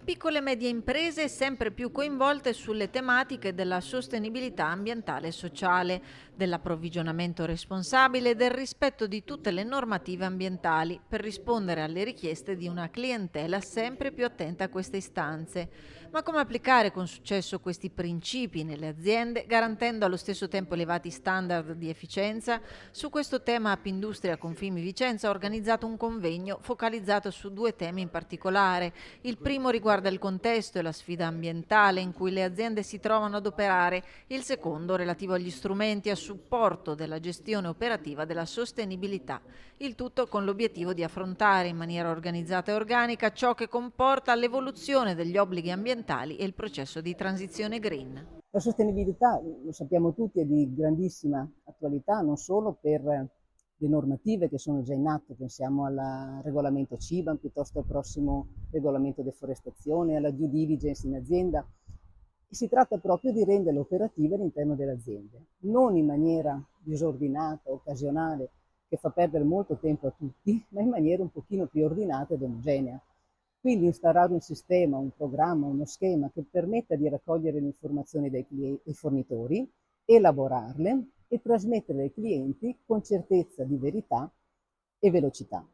Piccole e medie imprese sempre più coinvolte sulle tematiche della sostenibilità ambientale e sociale, dell'approvvigionamento responsabile e del rispetto di tutte le normative ambientali per rispondere alle richieste di una clientela sempre più attenta a queste istanze. Ma come applicare con successo questi principi nelle aziende, garantendo allo stesso tempo elevati standard di efficienza? Su questo tema Appindustria Confimi Vicenza ha organizzato un convegno focalizzato su due temi in particolare. Il primo riguarda il contesto e la sfida ambientale in cui le aziende si trovano ad operare, il secondo relativo agli strumenti a supporto della gestione operativa della sostenibilità. Il tutto con l'obiettivo di affrontare in maniera organizzata e organica ciò che comporta l'evoluzione degli obblighi ambientali e il processo di transizione green. La sostenibilità, lo sappiamo tutti, è di grandissima attualità, non solo per le normative che sono già in atto, pensiamo al regolamento CIBAM piuttosto al prossimo regolamento deforestazione, alla due diligence in azienda. E si tratta proprio di renderle operative all'interno delle aziende, non in maniera disordinata, occasionale, che fa perdere molto tempo a tutti, ma in maniera un pochino più ordinata ed omogenea. Quindi instaurare un sistema, un programma, uno schema che permetta di raccogliere le informazioni dai fornitori, elaborarle e trasmetterle ai clienti con certezza di verità e velocità.